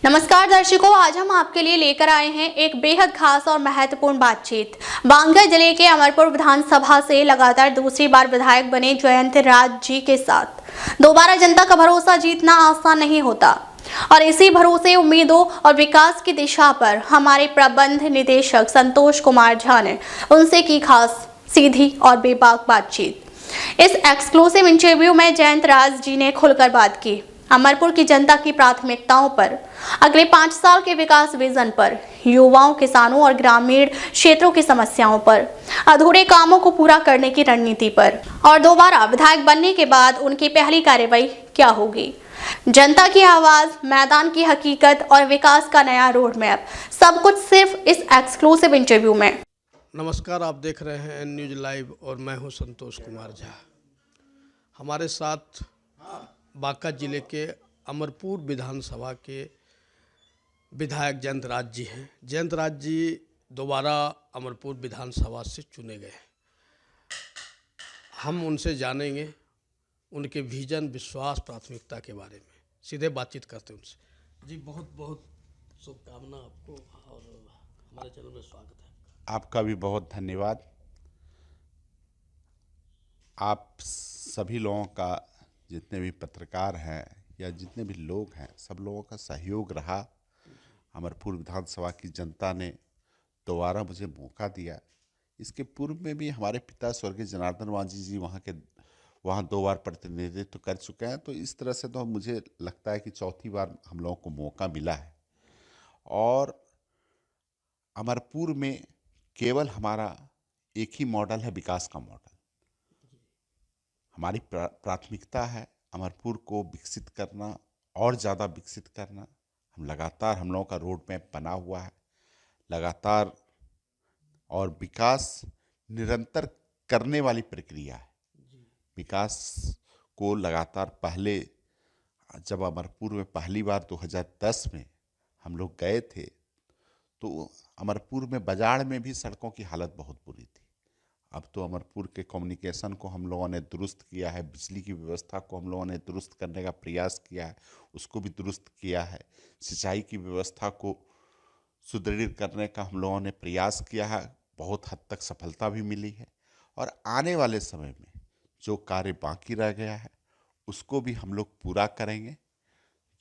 नमस्कार दर्शकों, आज हम आपके लिए लेकर आए हैं एक बेहद खास और महत्वपूर्ण बातचीत। बांका जिले के अमरपुर विधानसभा से लगातार दूसरी बार विधायक बने जयंत राज जी के साथ दोबारा जनता का भरोसा जीतना आसान नहीं होता और इसी भरोसे, उम्मीदों और विकास की दिशा पर हमारे प्रबंध निदेशक संतोष कुमार झा ने उनसे की खास, सीधी और बेबाक बातचीत। इस एक्सक्लूसिव इंटरव्यू में जयंत राज जी ने खुलकर बात की अमरपुर की जनता की प्राथमिकताओं पर, अगले 5 साल के विकास विजन पर, युवाओं, किसानों और ग्रामीण क्षेत्रों की समस्याओं पर, अधूरे कामों को पूरा करने की रणनीति पर और दोबारा विधायक बनने के बाद उनकी पहली कार्रवाई क्या होगी। जनता की आवाज, मैदान की हकीकत और विकास का नया रोड मैप, सब कुछ सिर्फ इस एक्सक्लूसिव इंटरव्यू में। नमस्कार, आप देख रहे हैं एन न्यूज़ लाइव और मैं हूं संतोष कुमार झा। हमारे साथ बांका जिले के अमरपुर विधानसभा के विधायक जयंत राज जी हैं। जयंत राज जी दोबारा अमरपुर विधानसभा से चुने गए। हम उनसे जानेंगे उनके विजन, विश्वास, प्राथमिकता के बारे में। सीधे बातचीत करते हैं उनसे। जी, बहुत बहुत शुभकामना आपको और हमारे चैनल में स्वागत है। आपका भी बहुत धन्यवाद। आप सभी लोगों का, जितने भी पत्रकार हैं या जितने भी लोग हैं, सब लोगों का सहयोग रहा। अमरपुर विधानसभा की जनता ने दोबारा मुझे मौका दिया। इसके पूर्व में भी हमारे पिता स्वर्गीय जनार्दन मांझी जी वहाँ 2 बार प्रतिनिधित्व कर चुके हैं, तो इस तरह से तो मुझे लगता है कि चौथी बार हम लोगों को मौका मिला है। और अमरपुर में केवल हमारा एक ही मॉडल है, विकास का मॉडल। हमारी प्राथमिकता है अमरपुर को विकसित करना और ज़्यादा विकसित करना। हम लोगों का रोड मैप बना हुआ है लगातार, और विकास निरंतर करने वाली प्रक्रिया है। विकास को लगातार, पहले जब अमरपुर में पहली बार 2010 में हम लोग गए थे, तो अमरपुर में बाजार में भी सड़कों की हालत बहुत बुरी थी। अब तो अमरपुर के कम्युनिकेशन को हम लोगों ने दुरुस्त किया है, बिजली की व्यवस्था को हम लोगों ने दुरुस्त करने का प्रयास किया है, उसको भी दुरुस्त किया है। सिंचाई की व्यवस्था को सुदृढ़ करने का हम लोगों ने प्रयास किया है, बहुत हद तक सफलता भी मिली है। और आने वाले समय में जो कार्य बाकी रह गया है उसको भी हम लोग पूरा करेंगे।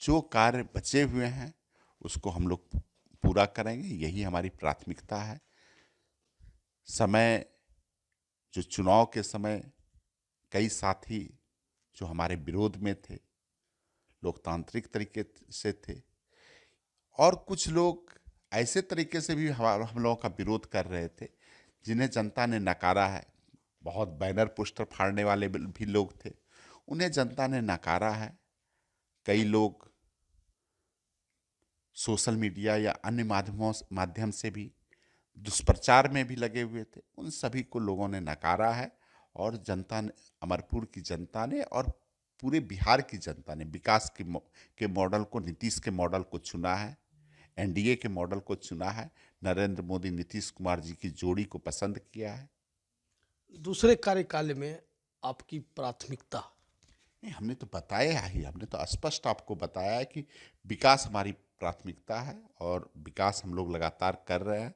जो कार्य बचे हुए हैं उसको हम लोग पूरा करेंगे, यही हमारी प्राथमिकता है। जो चुनाव के समय कई साथी जो हमारे विरोध में थे, लोकतांत्रिक तरीके से थे, और कुछ लोग ऐसे तरीके से भी हम लोगों का विरोध कर रहे थे जिन्हें जनता ने नकारा है। बहुत बैनर पोस्टर फाड़ने वाले भी लोग थे, उन्हें जनता ने नकारा है। कई लोग सोशल मीडिया या अन्य माध्यम से भी दुष्प्रचार में भी लगे हुए थे, उन सभी को लोगों ने नकारा है। और जनता ने, अमरपुर की जनता ने और पूरे बिहार की जनता ने विकास के मॉडल को, नीतीश के मॉडल को चुना है, एनडीए के मॉडल को चुना है। नरेंद्र मोदी, नीतीश कुमार जी की जोड़ी को पसंद किया है। दूसरे कार्यकाल में आपकी प्राथमिकता? नहीं, हमने तो बताया ही, हमने तो स्पष्ट आपको बताया है कि विकास हमारी प्राथमिकता है और विकास हम लोग लगातार कर रहे हैं।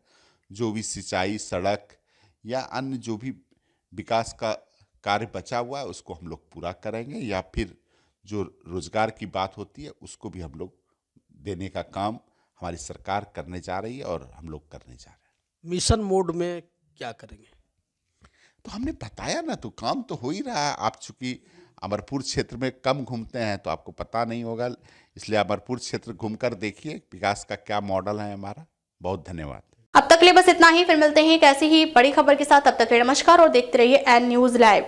जो भी सिंचाई, सड़क या अन्य जो भी विकास का कार्य बचा हुआ है उसको हम लोग पूरा करेंगे, या फिर जो रोजगार की बात होती है उसको भी हम लोग देने का काम हमारी सरकार करने जा रही है और हम लोग करने जा रहे हैं। मिशन मोड में क्या करेंगे? तो हमने बताया ना, तो काम तो हो ही रहा है। आप चूंकि अमरपुर क्षेत्र में कम घूमते हैं तो आपको पता नहीं होगा, इसलिए अमरपुर क्षेत्र घूमकर देखिए विकास का क्या मॉडल है हमारा। बहुत धन्यवाद। अब तक के लिए बस इतना ही, फिर मिलते हैं एक ऐसी ही बड़ी खबर के साथ। तब तक के लिए नमस्कार और देखते रहिए एन न्यूज़ लाइव।